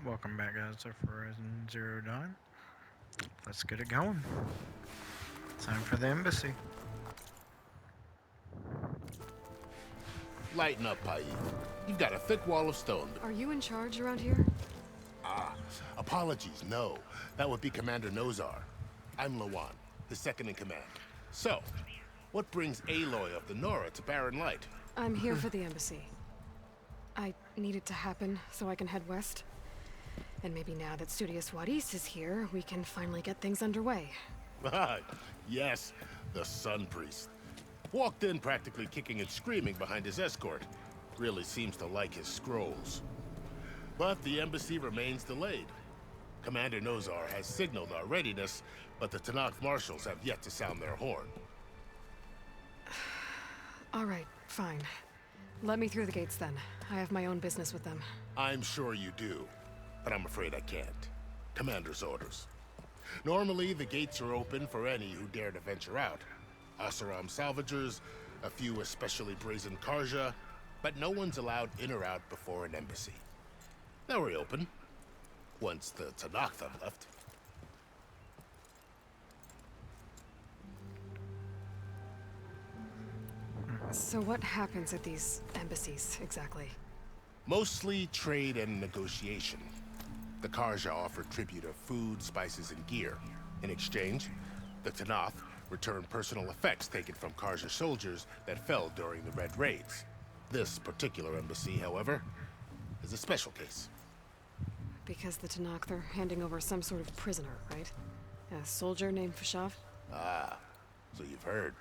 Welcome back, guys, to Horizon Zero Dawn. Let's get it going. Time for the embassy. Lighten up, Paid. You've got a thick wall of stone. Are you in charge around here? Apologies, no. That would be Commander Nozar. I'm Lawan, his second in command. So, what brings Aloy of the Nora to Barren Light? I'm here for the embassy. I need it to happen so I can head west. And maybe now that Studious Wadis is here, we can finally get things underway. Yes, the Sun Priest. Walked in practically kicking and screaming behind his escort. Really seems to like his scrolls. But the embassy remains delayed. Commander Nozar has signaled our readiness, but the Tenakth marshals have yet to sound their horn. All right, fine. Let me through the gates then. I have my own business with them. I'm sure you do, but I'm afraid I can't. Commander's orders. Normally, the gates are open for any who dare to venture out. Oseram salvagers, a few especially brazen Karja, but no one's allowed in or out before an embassy. They'll reopen, once the Tenakth have left. So what happens at these embassies, exactly? Mostly trade and negotiation. The Karja offer tribute of food, spices, and gear. In exchange, the Tenakth return personal effects taken from Karja soldiers that fell during the Red Raids. This particular embassy, however, is a special case. Because the Tenakth are handing over some sort of prisoner, right? A soldier named Fashav? Ah, so you've heard.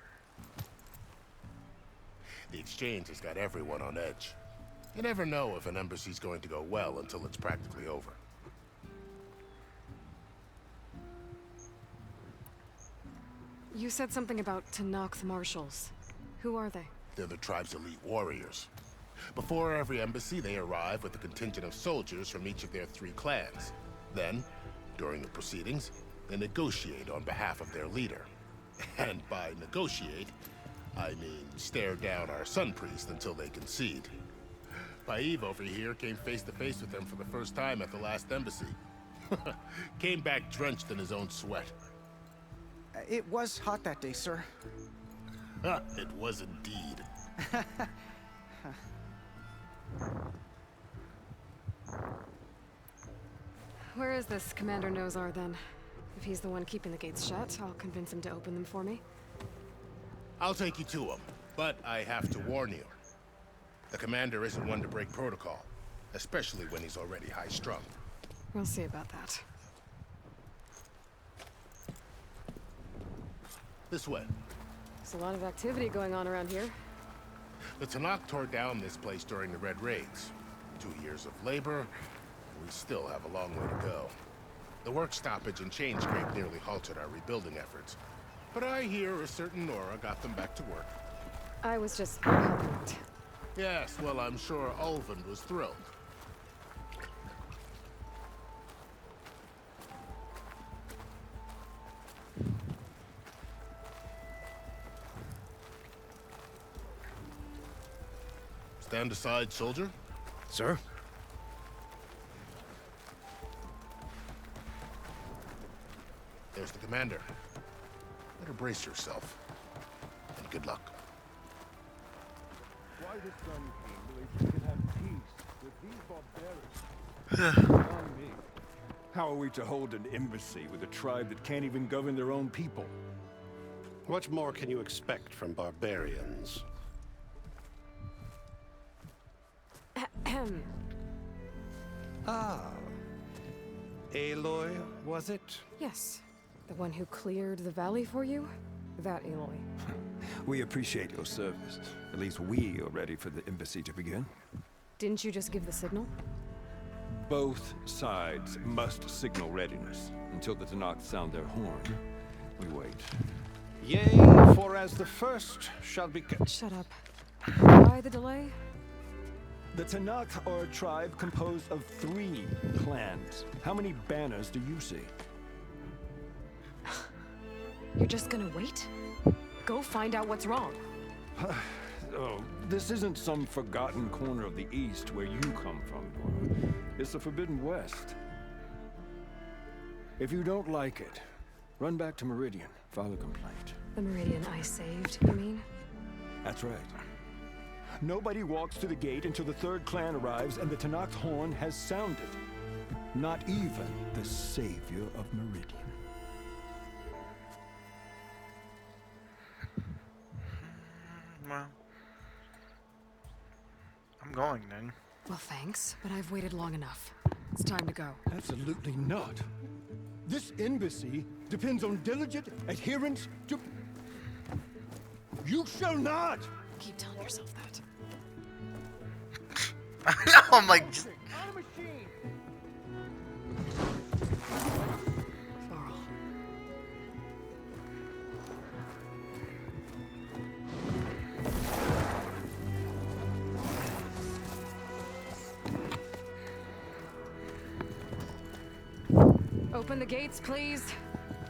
The exchange has got everyone on edge. You never know if an embassy's going to go well until it's practically over. You said something about Tenakth marshals. Who are they? They're the tribe's elite warriors. Before every embassy, they arrive with a contingent of soldiers from each of their 3 clans. Then, during the proceedings, they negotiate on behalf of their leader. And by negotiate, I mean stare down our Sun Priest until they concede. Paev over here came face to face with them for the first time at the last embassy. Came back drenched in his own sweat. It was hot that day, sir. It was indeed. Where is this Commander Nozar, then? If he's the one keeping the gates shut, I'll convince him to open them for me. I'll take you to him, but I have to warn you. The commander isn't one to break protocol, especially when he's already high-strung. We'll see about that. This way. There's a lot of activity going on around here. The Tenakth tore down this place during the Red Raids. 2 years of labor, we still have a long way to go. The work stoppage and chain scrape nearly halted our rebuilding efforts. But I hear a certain Nora got them back to work. I was just helping out. Yes, well, I'm sure Ulvund was thrilled. Stand aside, soldier. Sir? There's the commander. Better brace yourself. And good luck. Why the Sun King believes we can have peace with these barbarians? Beyond me. How are we to hold an embassy with a tribe that can't even govern their own people? What more can you expect from barbarians? Ahem. Ah. Aloy, was it? Yes. The one who cleared the valley for you? That Aloy. We appreciate your service. At least we are ready for the embassy to begin. Didn't you just give the signal? Both sides must signal readiness. Until the Tenakth sound their horn, we wait. Yea, for as the first shall be... Shut up. Why the delay? The Tenakth are a tribe composed of 3 clans. How many banners do you see? You're just gonna wait? Go find out what's wrong. Oh, this isn't some forgotten corner of the East where you come from, Nora. It's the Forbidden West. If you don't like it, run back to Meridian, file a complaint. The Meridian I saved, you mean? That's right. Nobody walks to the gate until the third clan arrives and the Tenakth horn has sounded. Not even the savior of Meridian. Well, I'm going then. Well, thanks, but I've waited long enough. It's time to go. Absolutely not. This embassy depends on diligent adherence to... You shall not! Keep telling yourself that. I'm like, just... Varl. Open the gates, please.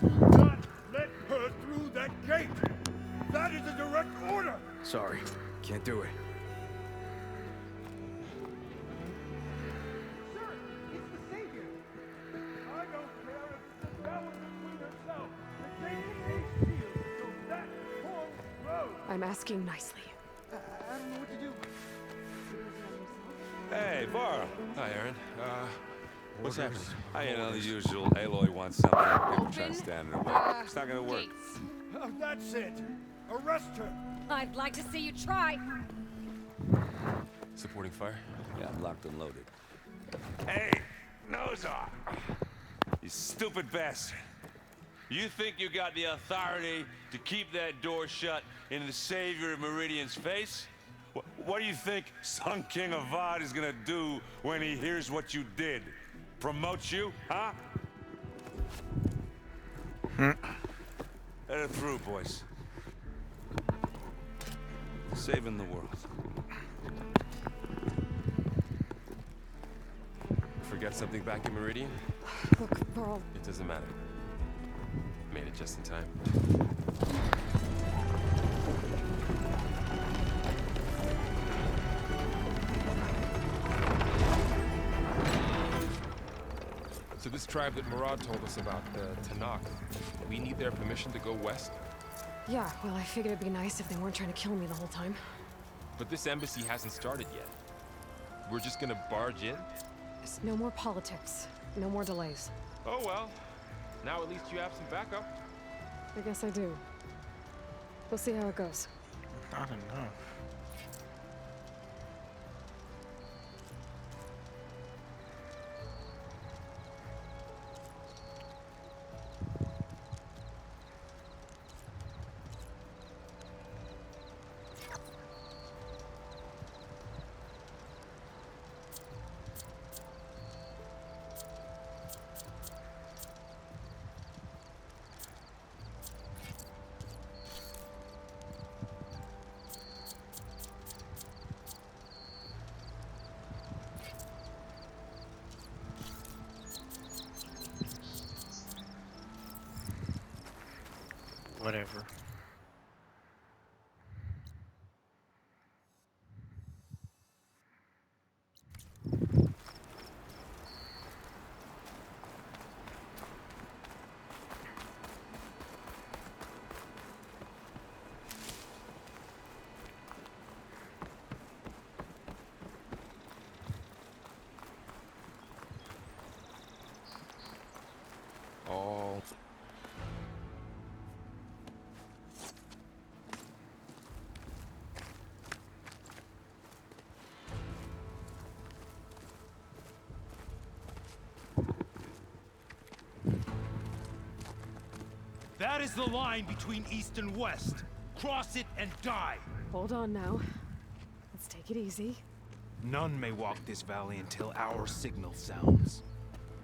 Not let her through that gate! That is a direct order! Sorry, can't do it. Sir, it's the savior! I don't care if it's the Valiant Queen herself! The gate is a shield, so that horn grows! I'm asking nicely. I don't know what to do. Hey, Varl. Hi, Aaron. What's happening? I know the usual. Aloy wants something. People try to stand in her way. It's not gonna work. That's it! Arrest her! I'd like to see you try. Supporting fire? Yeah, locked and loaded. Hey, Nozar! You stupid bastard. You think you got the authority to keep that door shut in the savior of Meridian's face? What do you think Sun King Avad is gonna do when he hears what you did? Promote you, huh? Let it through, boys. Saving the world. Forget something back in Meridian? Look, Varl. It doesn't matter. Made it just in time. So this tribe that Murad told us about, the Tenakth, we need their permission to go west? Yeah, well, I figured it'd be nice if they weren't trying to kill me the whole time. But this embassy hasn't started yet. We're just gonna barge in? There's no more politics. No more delays. Oh well. Now at least you have some backup. I guess I do. We'll see how it goes. Not enough. Whatever. All... That is the line between East and West. Cross it and die. Hold on now. Let's take it easy. None may walk this valley until our signal sounds.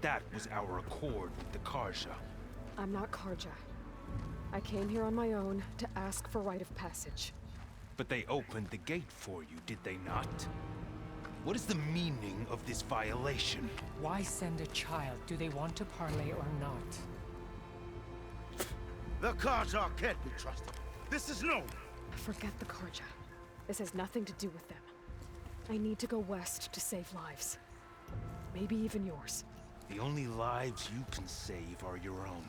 That was our accord with the Karja. I'm not Karja. I came here on my own to ask for rite of passage. But they opened the gate for you, did they not? What is the meaning of this violation? Why send a child? Do they want to parley or not? The Karja can't be trusted. This is known. Forget the Karja. This has nothing to do with them. I need to go west to save lives. Maybe even yours. The only lives you can save are your own.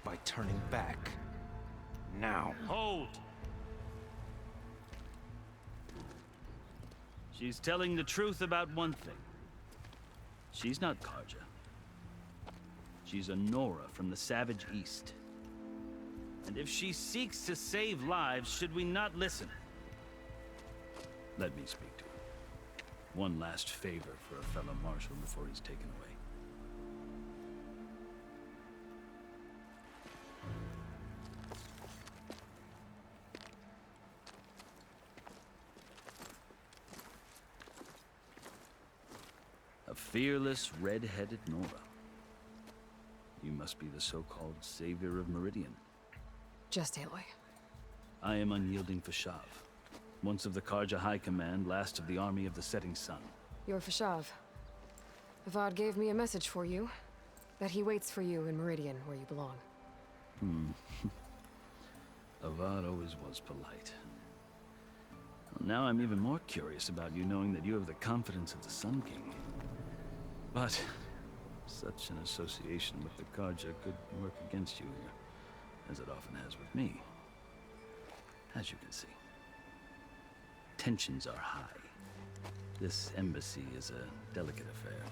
By turning back. Now. Hold! She's telling the truth about one thing. She's not Karja. She's a Nora from the Savage East. And if she seeks to save lives, should we not listen? Let me speak to her. One last favor for a fellow marshal before he's taken away. A fearless, red-headed Nora. You must be the so-called savior of Meridian. Just Aloy. I am unyielding Fashav, once of the Karja High Command, last of the army of the Setting Sun. You're Fashav. Avad gave me a message for you. That he waits for you in Meridian, where you belong. Avad always was polite. Well, now I'm even more curious about you knowing that you have the confidence of the Sun King. But such an association with the Karja could work against you here, as it often has with me. As you can see, tensions are high. This embassy is a delicate affair.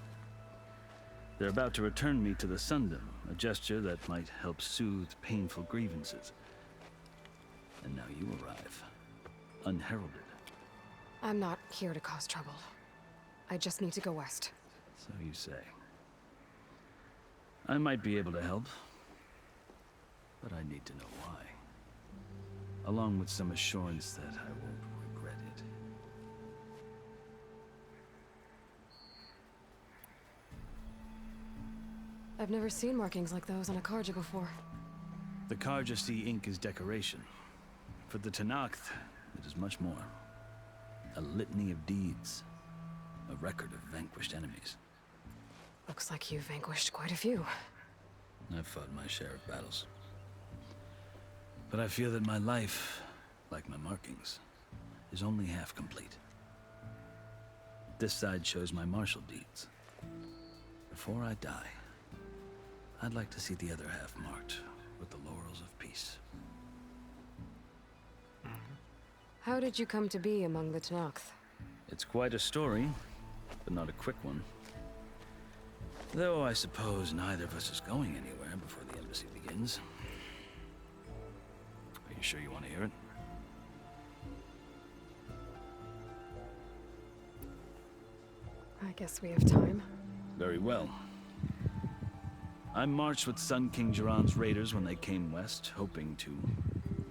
They're about to return me to the Sundom, a gesture that might help soothe painful grievances. And now you arrive, unheralded. I'm not here to cause trouble. I just need to go west. So you say. I might be able to help, but I need to know why. Along with some assurance that I won't regret it. I've never seen markings like those on a Karja before. The Karja see ink as decoration. For the Tenakth, it is much more. A litany of deeds. A record of vanquished enemies. Looks like you've vanquished quite a few. I've fought my share of battles. But I feel that my life, like my markings, is only half complete. This side shows my martial deeds. Before I die, I'd like to see the other half marked with the laurels of peace. How did you come to be among the Tenakth? It's quite a story, but not a quick one. Though I suppose neither of us is going anywhere before the embassy begins. Are you sure you want to hear it? I guess we have time. Very well. I marched with Sun King Jiran's raiders when they came west, hoping to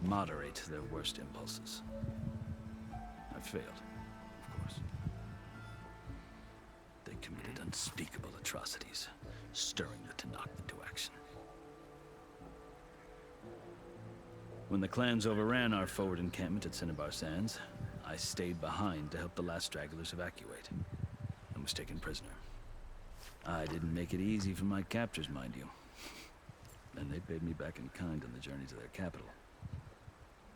moderate their worst impulses. I failed, of course. They committed unspeakable atrocities, stirring the Tenakth into action. When the clans overran our forward encampment at Cinnabar Sands, I stayed behind to help the last stragglers evacuate, and was taken prisoner. I didn't make it easy for my captors, mind you. And they paid me back in kind on the journey to their capital.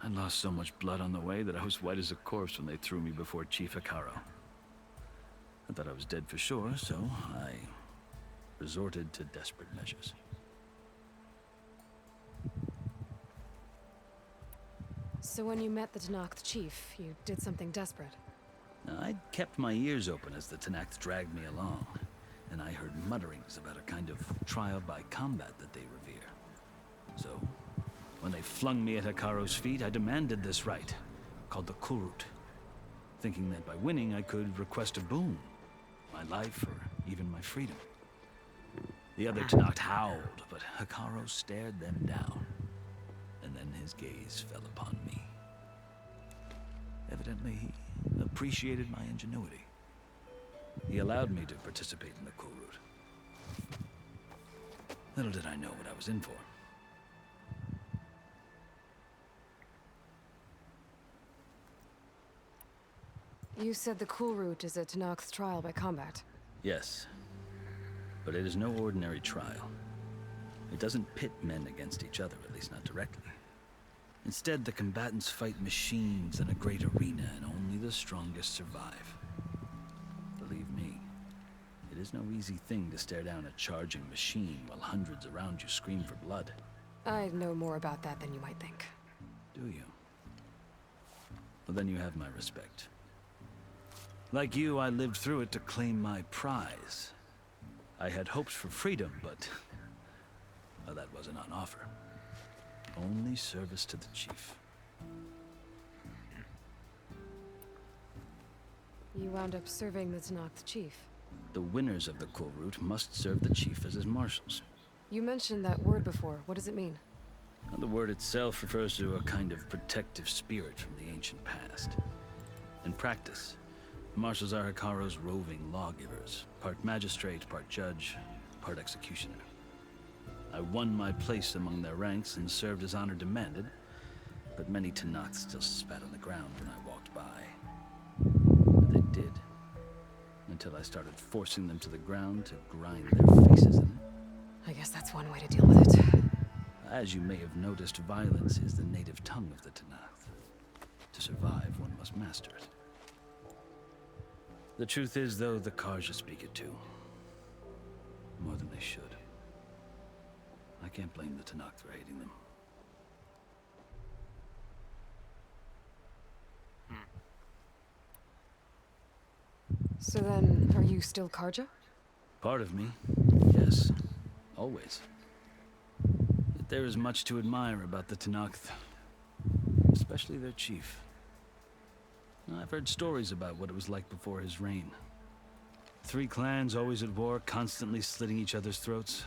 I lost so much blood on the way that I was white as a corpse when they threw me before Chief Hekarro. I thought I was dead for sure, so I resorted to desperate measures. So when you met the Tenakth chief, you did something desperate? I'd kept my ears open as the Tenakth dragged me along, and I heard mutterings about a kind of trial by combat that they revere. So, when they flung me at Hekarro's feet, I demanded this right, called the Kulrut, thinking that by winning I could request a boon, my life or even my freedom. The other Tenakth howled, but Hekarro stared them down, and then his gaze fell upon me. Evidently, he appreciated my ingenuity. He allowed me to participate in the Kulrut. Little did I know what I was in for. You said the Kulrut is a Tenakth trial by combat. Yes, but it is no ordinary trial. It doesn't pit men against each other, at least not directly. Instead, the combatants fight machines in a great arena, and only the strongest survive. Believe me, it It is no easy thing to stare down a charging machine while hundreds around you scream for blood. I know more about that than you might think. Do you? Well, then you have my respect. Like you, I lived through it to claim my prize. I had hopes for freedom, but well, that wasn't on offer. Only service to the chief. You wound up serving the Tenakth chief. The winners of the Kulrut must serve the chief as his marshals. You mentioned that word before. What does it mean? The word itself refers to a kind of protective spirit from the ancient past. In practice, marshals are Hekarro's roving lawgivers, part magistrate, part judge, part executioner. I won my place among their ranks and served as honor demanded, but many Tenakth still spat on the ground when I walked by. But they did, until I started forcing them to the ground to grind their faces in it. I guess that's one way to deal with it. As you may have noticed, violence is the native tongue of the Tenakth. To survive, one must master it. The truth is, though, the Carja speak it too. More than they should. I can't blame the Tenakth for hating them. So then, are you still Carja? Part of me, yes. Always. Yet there is much to admire about the Tenakth. Especially their chief. I've heard stories about what it was like before his reign. 3 clans always at war, constantly slitting each other's throats.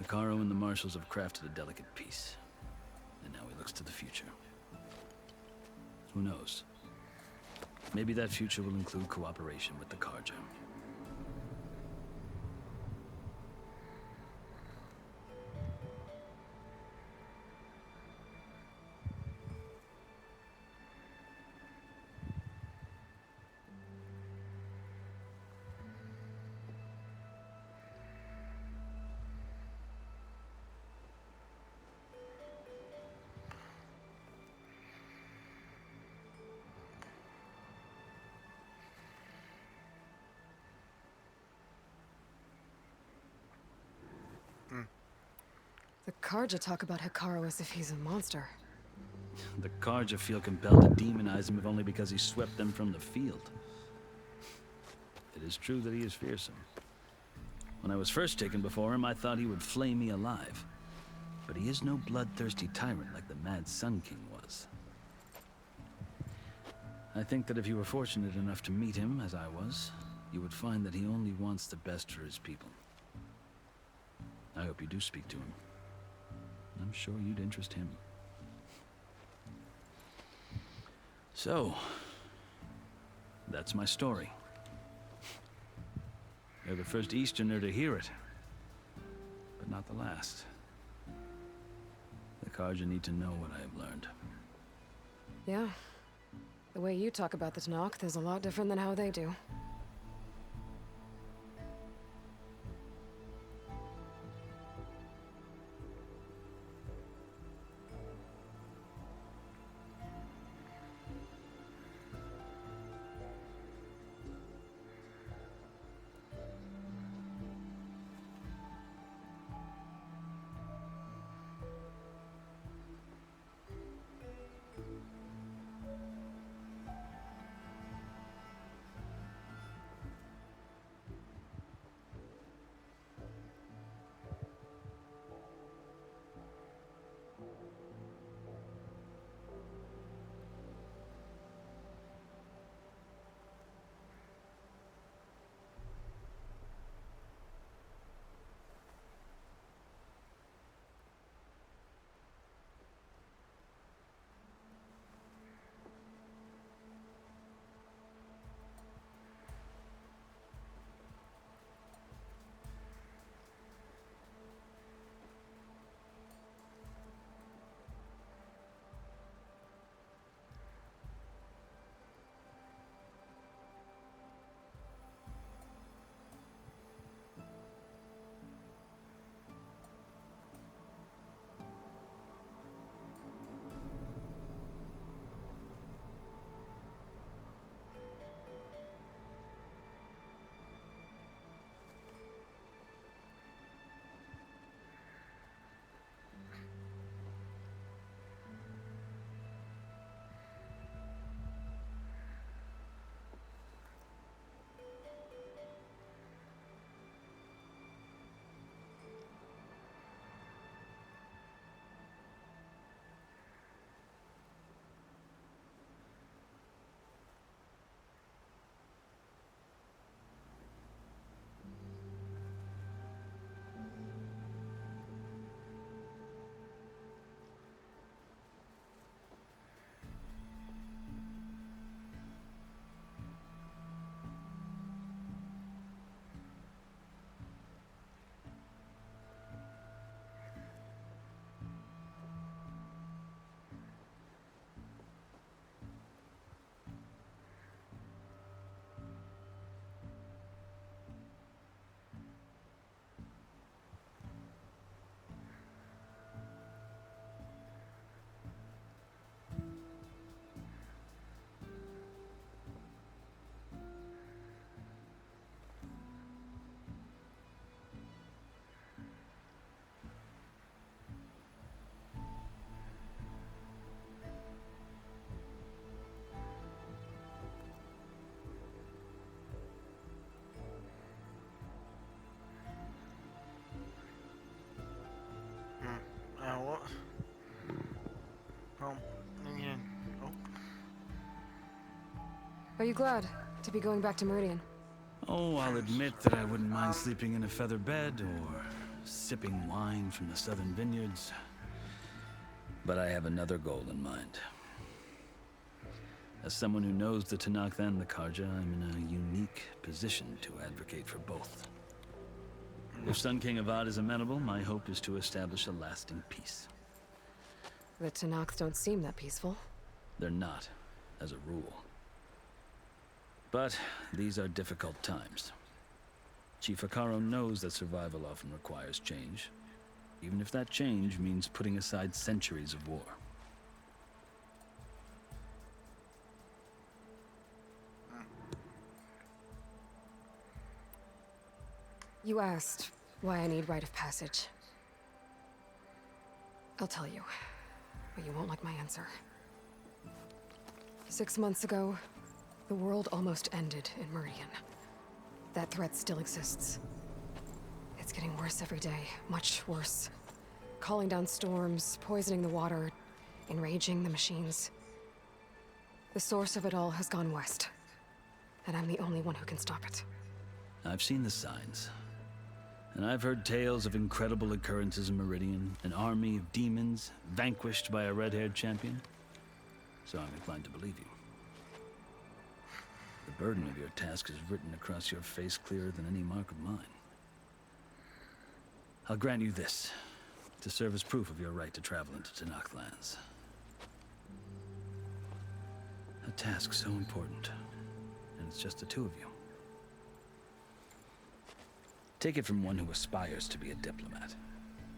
Hekarro and the marshals have crafted a delicate peace. And now he looks to the future. Who knows? Maybe that future will include cooperation with the Carja. The Carja talk about Hekarro as if he's a monster. The Carja feel compelled to demonize him if only because he swept them from the field. It is true that he is fearsome. When I was first taken before him, I thought he would flay me alive. But he is no bloodthirsty tyrant like the Mad Sun King was. I think that if you were fortunate enough to meet him, as I was, you would find that he only wants the best for his people. I hope you do speak to him. I'm sure you'd interest him. So, that's my story. You're the first Easterner to hear it, but not the last. The Carja need to know what I have learned. Yeah. The way you talk about the Tenakth is a lot different than how they do. Are you glad to be going back to Meridian? Oh, I'll admit that I wouldn't mind sleeping in a feather bed or sipping wine from the southern vineyards. But I have another goal in mind. As someone who knows the Tenakth and the Carja, I'm in a unique position to advocate for both. If Sun King Avad is amenable, my hope is to establish a lasting peace. The Tenakth don't seem that peaceful. They're not, as a rule. But these are difficult times. Chief Hekarro knows that survival often requires change, even if that change means putting aside centuries of war. You asked why I need rite of passage. I'll tell you, but you won't like my answer. 6 months ago, the world almost ended in Meridian. That threat still exists. It's getting worse every day, much worse. Calling down storms, poisoning the water, enraging the machines. The source of it all has gone west, and I'm the only one who can stop it. I've seen the signs. And I've heard tales of incredible occurrences in Meridian, an army of demons vanquished by a red-haired champion. So I'm inclined to believe you. The burden of your task is written across your face clearer than any mark of mine. I'll grant you this, to serve as proof of your right to travel into Tenakth lands. A task so important, and it's just the two of you. Take it from one who aspires to be a diplomat.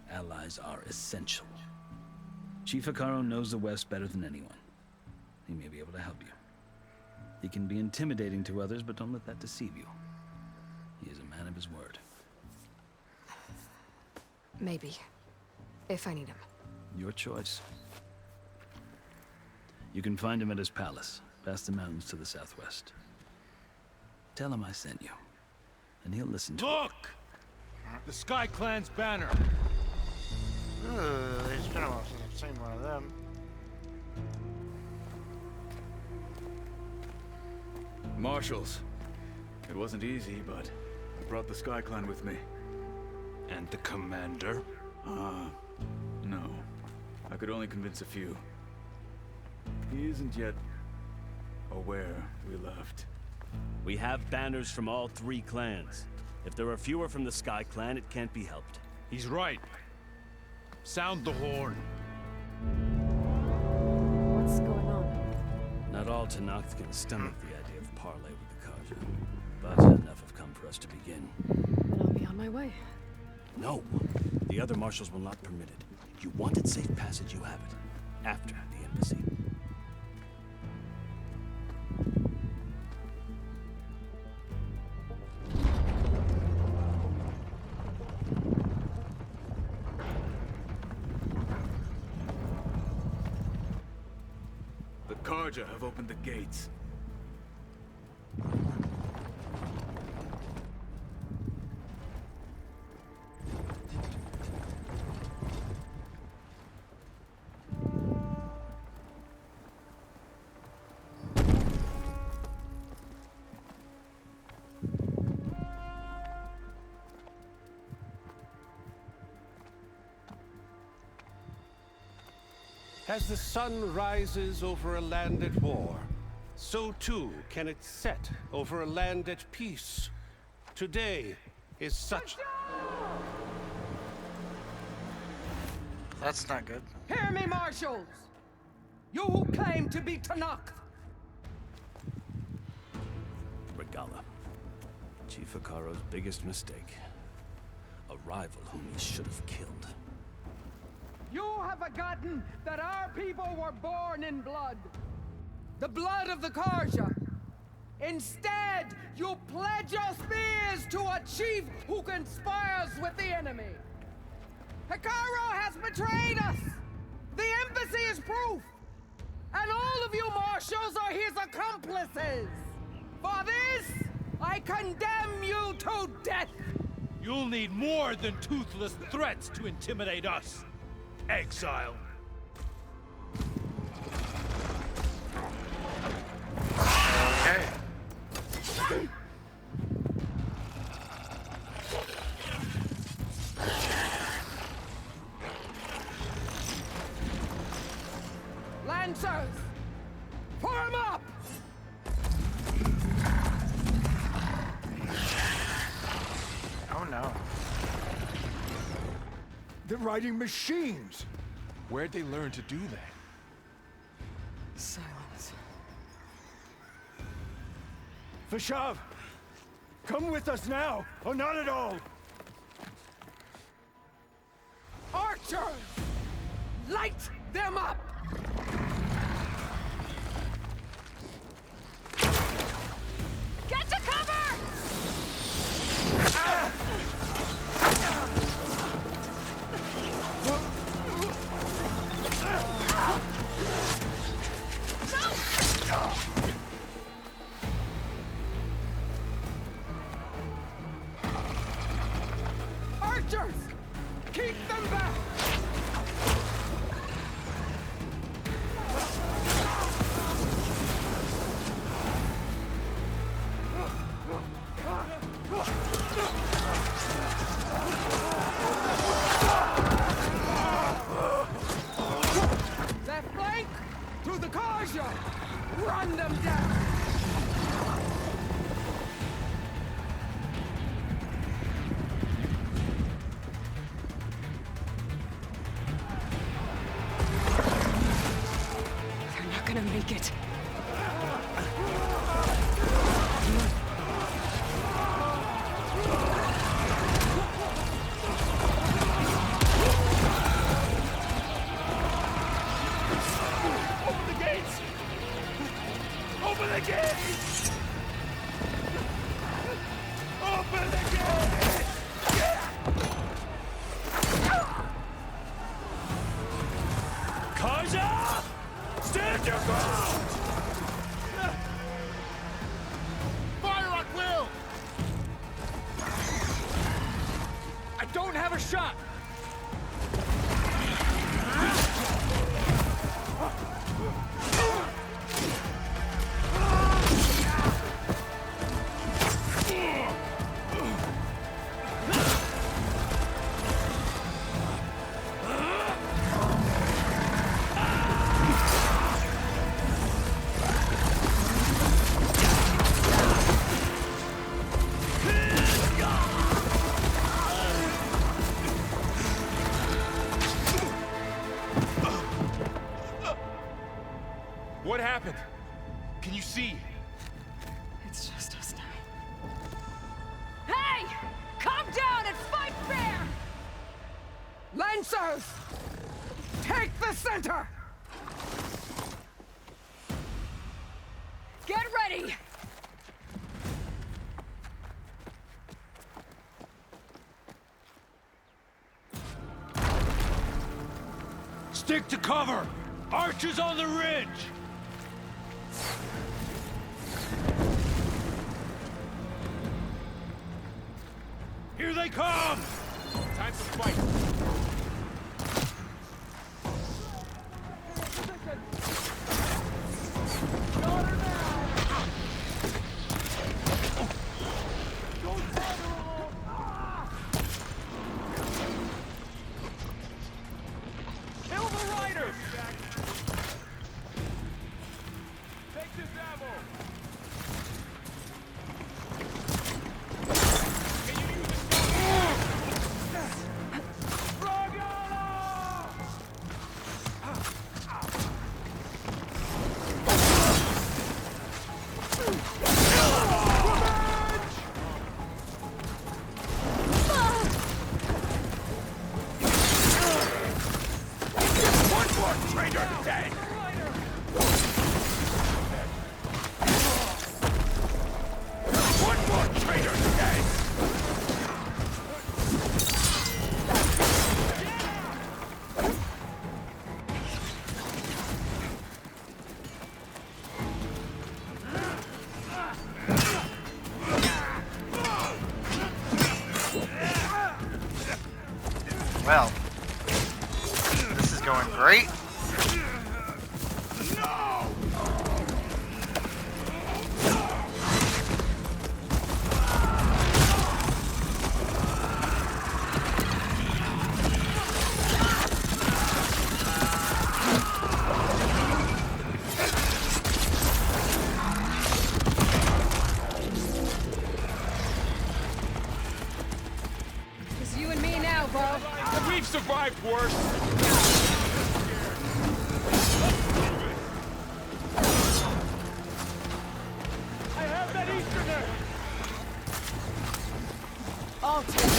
Allies are essential. Chief Hekarro knows the West better than anyone. He may be able to help you. He can be intimidating to others, but don't let that deceive you. He is a man of his word. Maybe. If I need him. Your choice. You can find him at his palace, past the mountains to the southwest. Tell him I sent you, and he'll listen to Look! The Sky Clan's banner. It's been a while since I've seen one of them. Marshals. It wasn't easy, but I brought the Sky Clan with me. And the commander? No. I could only convince a few. He isn't yet aware we left. We have banners from all 3 clans. If there are fewer from the Sky Clan, it can't be helped. He's right. Sound the horn. What's going on? Not all Tenakth can stomach the idea of parley with the Carja, but enough have come for us to begin. Then I'll be on my way. No, the other marshals will not permit it. You wanted safe passage, you have it. After the embassy. The Carja have opened the gates. As the sun rises over a land at war, so too can it set over a land at peace. Today is such... That's not good. Hear me, marshals! You who claim to be Tenakth! Regalla. Chief Hekarro's biggest mistake. A rival whom he should have killed. You have forgotten that our people were born in blood. The blood of the Carja. Instead, you pledge your spears to a chief who conspires with the enemy. Hekarro has betrayed us! The embassy is proof! And all of you marshals are his accomplices! For this, I condemn you to death! You'll need more than toothless threats to intimidate us. Exile. Okay. Lancers! Form up! Oh no. They're riding machines! Where'd they learn to do that? Silence. Vashav! Come with us now, or not at all! Archers! Light them up! Get to cover! Archers! Keep them back! Left flank! To the Karja! Run them down! They're not gonna make it. Open the gates! Open the gates! Open the gates! Kaja! Stand your ground! Fire at will! I don't have a shot! What happened? Can you see? It's just us now. Hey! Calm down and fight fair! Lancers! Take the center! Get ready! Stick to cover! Archers on the ridge! Here they come! Time to fight. Kill the riders! Take this ammo. Well, this is going great. above. We've survived worse. I have that Easterner! I'll take it.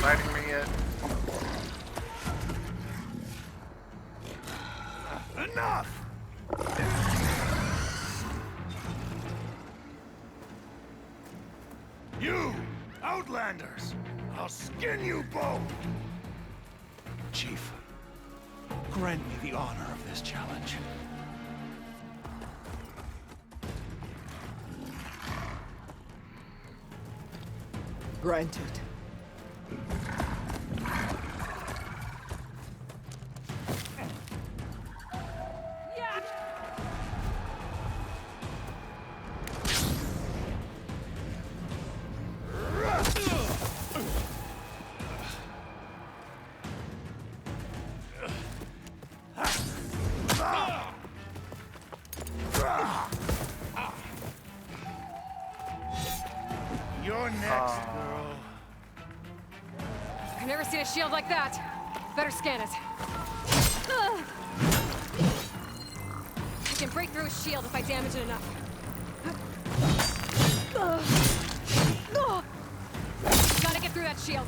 Fighting me yet? Enough! You, Outlanders! I'll skin you both! Chief, grant me the honor of this challenge. Granted. You're next, girl. I've never seen a shield like that. Better scan it. I can break through a shield if I damage it enough. Gotta get through that shield.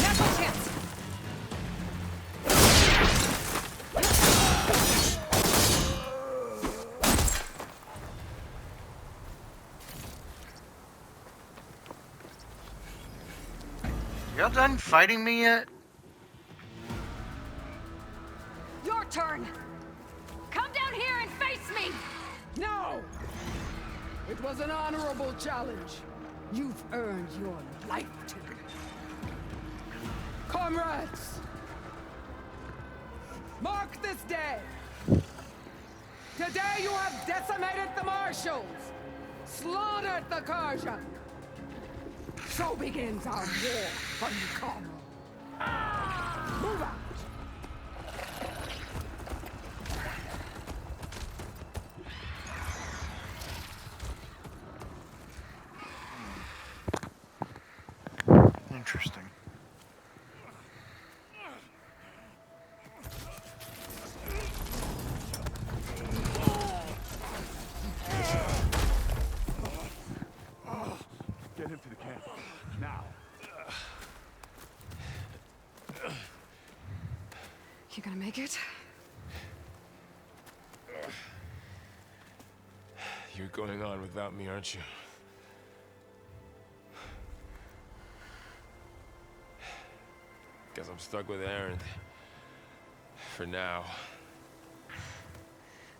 Natural chance. Y'all done fighting me yet? Your turn! Come down here and face me! No! It was an honorable challenge. You've earned your life to. Comrades! Mark this day! Today you have decimated the Marshals! Slaughtered the Karja! So begins our war for Nikano. Move out! Interesting. Get him to the camp. Now. You gonna make it? You're going on without me, aren't you? Guess I'm stuck with Aaron. For now.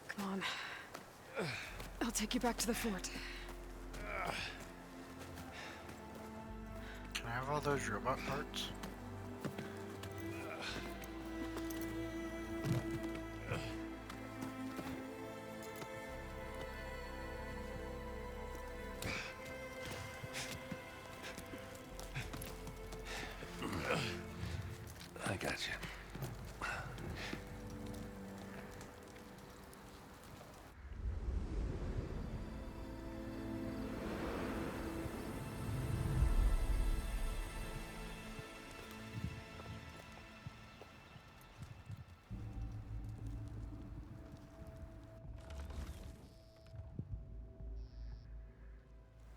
Come on. I'll take you back to the fort. Can I have all those robot parts? I got you.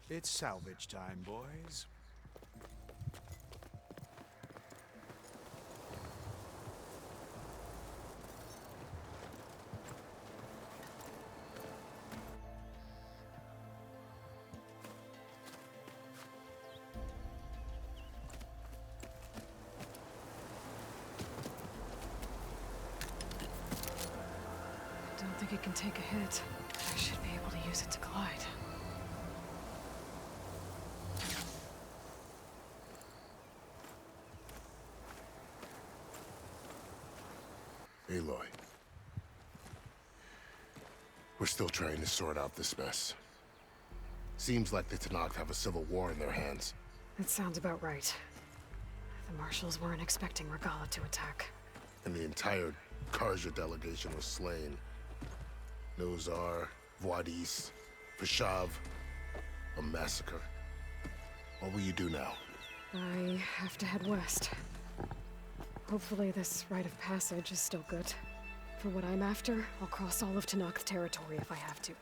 It's salvage time, boys. Don't think it can take a hit. I should be able to use it to glide. Aloy. We're still trying to sort out this mess. Seems like the Tenakth have a civil war in their hands. That sounds about right. The Marshals weren't expecting Regalla to attack. And the entire Carja delegation was slain. Nozar, Vuadis, Fashav. A massacre. What will you do now? I have to head west. Hopefully this rite of passage is still good. For what I'm after, I'll cross all of Tenakth territory if I have to.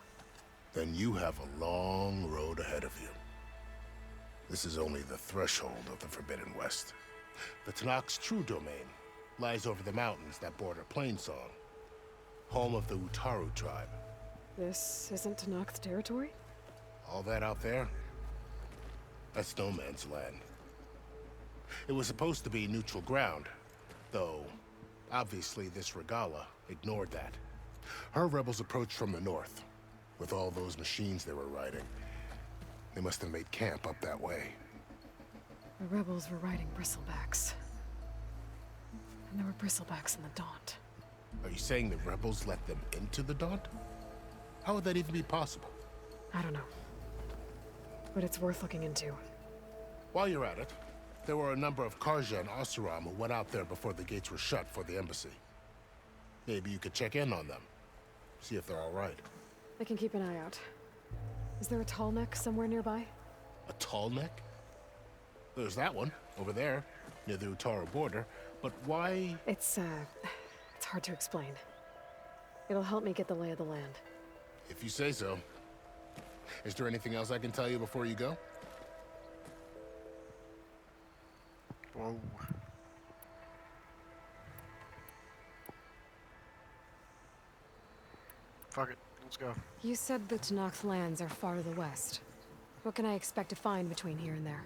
Then you have a long road ahead of you. This is only the threshold of the Forbidden West. The Tenakth's true domain lies over the mountains that border Plainsong, home of the Utaru tribe. This isn't Tenakth territory? All that out there? That's no man's land. It was supposed to be neutral ground, though obviously this Regalla ignored that. Her rebels approached from the north, with all those machines they were riding. They must have made camp up that way. The rebels were riding bristlebacks. And there were bristlebacks in the Daunt. Are you saying the rebels let them into the Daunt? How would that even be possible? I don't know. But it's worth looking into. While you're at it, there were a number of Carja and Oseram who went out there before the gates were shut for the embassy. Maybe you could check in on them. See if they're all right. I can keep an eye out. Is there a tall neck somewhere nearby? A tall neck? There's that one, over there, near the Utaru border. But why? It's hard to explain. It'll help me get the lay of the land. If you say so. Is there anything else I can tell you before you go? Whoa. Fuck it, let's go. You said the Tenakth lands are far to the west. What can I expect to find between here and there?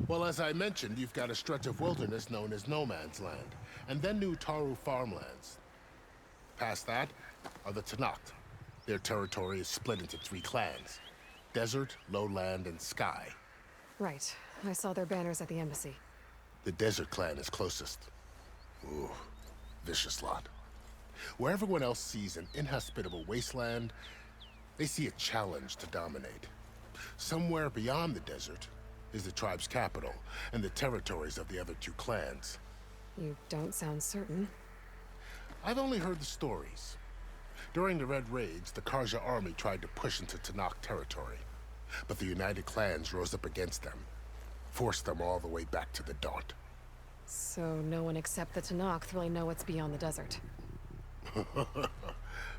Well, as I mentioned, you've got a stretch of wilderness known as No Man's Land, and then the Utaru farmlands. Past that are the Tenakth. Their territory is split into 3 clans: Desert, Lowland, and Sky. Right. I saw their banners at the embassy. The Desert clan is closest. Ooh, vicious lot. Where everyone else sees an inhospitable wasteland, they see a challenge to dominate. Somewhere beyond the desert is the tribe's capital and the territories of the other 2 clans. You don't sound certain. I've only heard the stories. During the Red Raids, the Carja army tried to push into Tenakth territory, but the United Clans rose up against them, forced them all the way back to the Daunt. So no one except the Tenakth really know what's beyond the desert.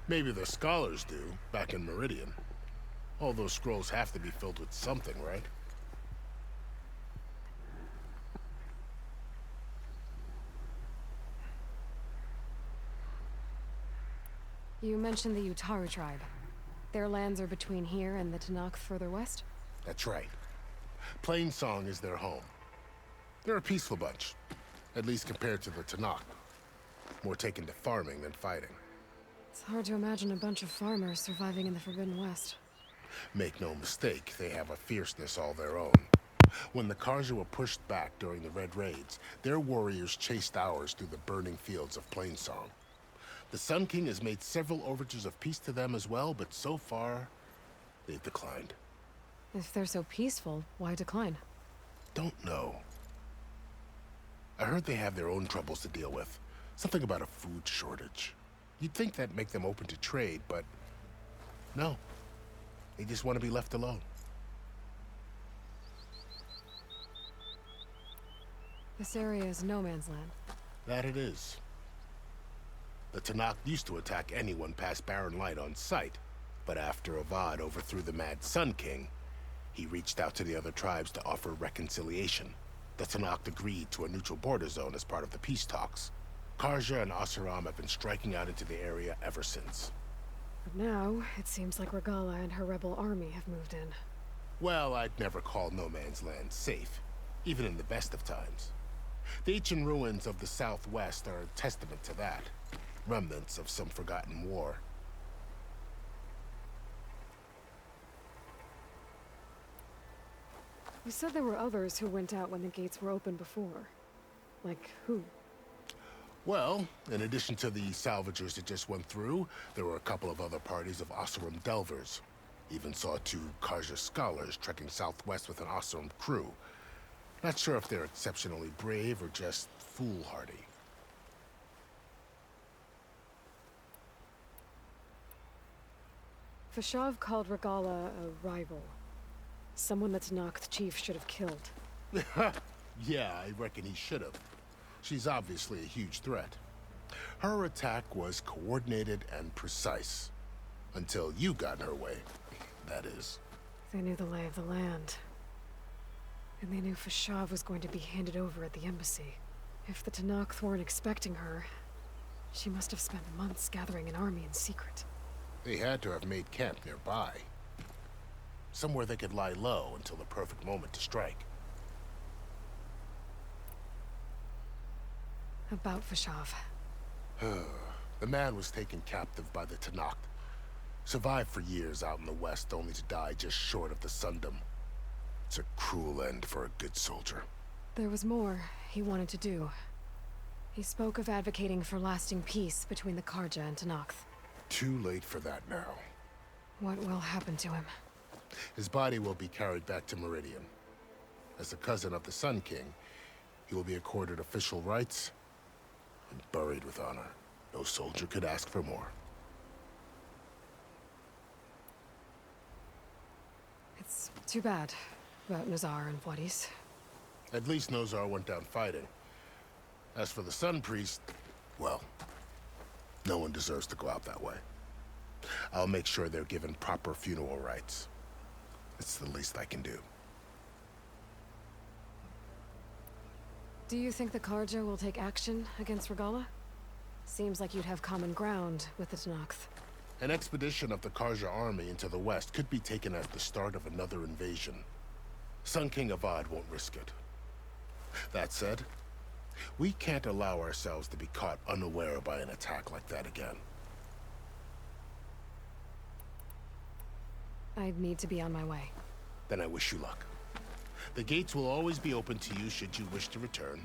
Maybe the scholars do, back in Meridian. All those scrolls have to be filled with something, right? You mentioned the Utaru tribe. Their lands are between here and the Tenakth further west? That's right. Plainsong is their home. They're a peaceful bunch, at least compared to the Tenakth. More taken to farming than fighting. It's hard to imagine a bunch of farmers surviving in the Forbidden West. Make no mistake, they have a fierceness all their own. When the Carja were pushed back during the Red Raids, their warriors chased ours through the burning fields of Plainsong. The Sun King has made several overtures of peace to them as well, but so far, they've declined. If they're so peaceful, why decline? Don't know. I heard they have their own troubles to deal with. Something about a food shortage. You'd think that'd make them open to trade, but no. They just want to be left alone. This area is no man's land. That it is. The Tenakth used to attack anyone past Barren Light on sight, but after Avad overthrew the Mad Sun King, He reached out to the other tribes to offer reconciliation. The Tenakth agreed to a neutral border zone as part of the peace talks. Karja and Oseram have been striking out into the area ever since. But now, it seems like Regala and her rebel army have moved in. Well, I'd never call No Man's Land safe, even in the best of times. The ancient ruins of the Southwest are a testament to that. Remnants of some forgotten war. You said there were others who went out when the gates were open before. Like who? Well, in addition to the salvagers that just went through, there were a couple of other parties of Oseram delvers. Even saw 2 Karja scholars trekking southwest with an Oseram crew. Not sure if they're exceptionally brave or just foolhardy. Fashav called Regala a rival. Someone that Tenakth chief should have killed. Yeah, I reckon he should have. She's obviously a huge threat. Her attack was coordinated and precise. Until you got in her way, that is. They knew the lay of the land. And they knew Fashav was going to be handed over at the embassy. If the Tenakth weren't expecting her, she must have spent months gathering an army in secret. They had to have made camp nearby. Somewhere they could lie low until the perfect moment to strike. About Fashav. The man was taken captive by the Tenakth. Survived for years out in the west, only to die just short of the Sundom. It's a cruel end for a good soldier. There was more he wanted to do. He spoke of advocating for lasting peace between the Karja and Tenakth. Too late for that now. What will happen to him? His body will be carried back to Meridian. As a cousin of the Sun King, he will be accorded official rights and buried with honor. No soldier could ask for more. It's too bad about Nazar and Wadis. At least Nozar went down fighting. As for the Sun Priest, well, no one deserves to go out that way. I'll make sure they're given proper funeral rites. It's the least I can do. Do you think the Karja will take action against Regala? Seems like you'd have common ground with the Tenakth. An expedition of the Karja army into the west could be taken as the start of another invasion. Sun King Avad won't risk it. That said, we can't allow ourselves to be caught unaware by an attack like that again. I'd need to be on my way. Then I wish you luck. The gates will always be open to you should you wish to return.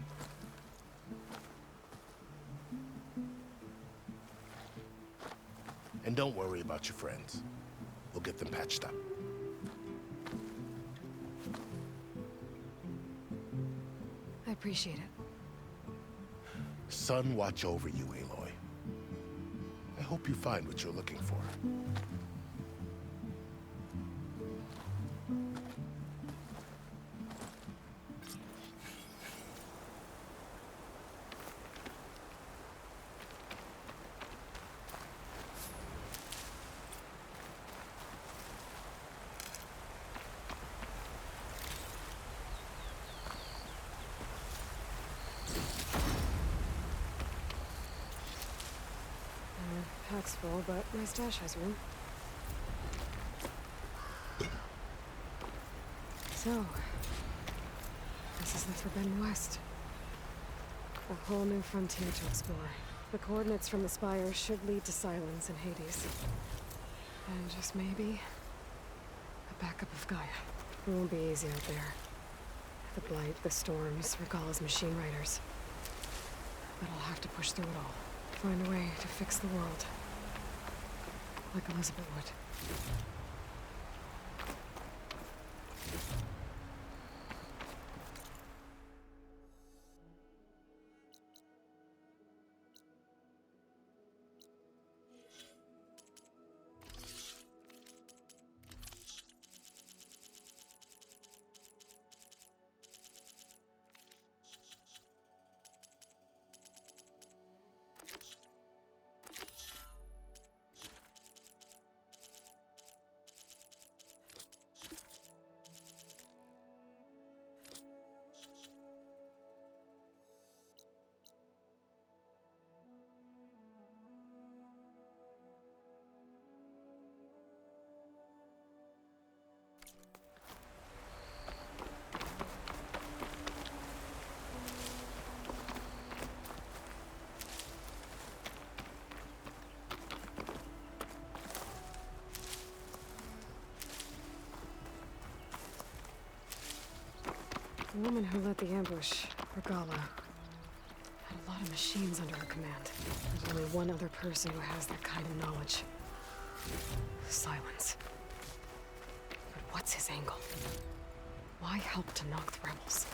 And don't worry about your friends. We'll get them patched up. I appreciate it. Sun watch over you, Aloy. I hope you find what you're looking for. Pack's full, but my stash has room. So, this is the Forbidden West. A whole new frontier to explore. The coordinates from the Spire should lead to Silence and Hades. And just maybe, a backup of Gaia. It won't be easy out there. The Blight, the Storms, Regala's machine riders. But I'll have to push through it all. Find a way to fix the world. Like Elizabeth would. The woman who led the ambush, Regala, had a lot of machines under her command. There's only one other person who has that kind of knowledge. Silence. But what's his angle? Why help to knock the rebels?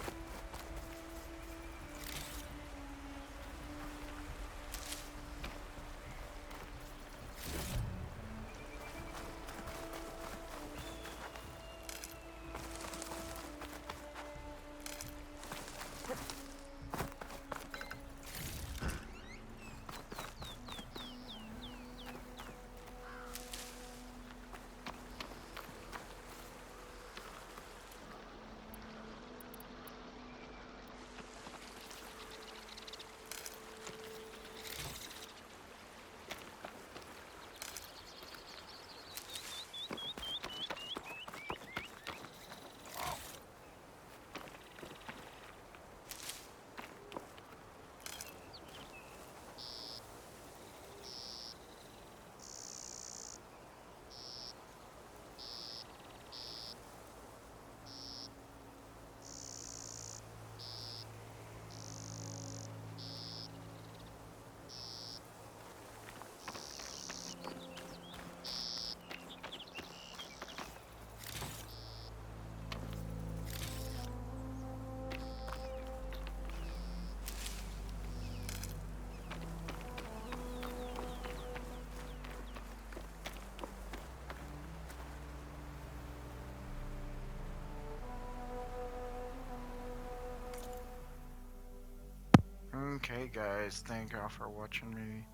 Okay guys, thank y'all for watching me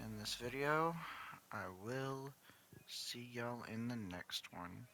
in this video. I will see y'all in the next one.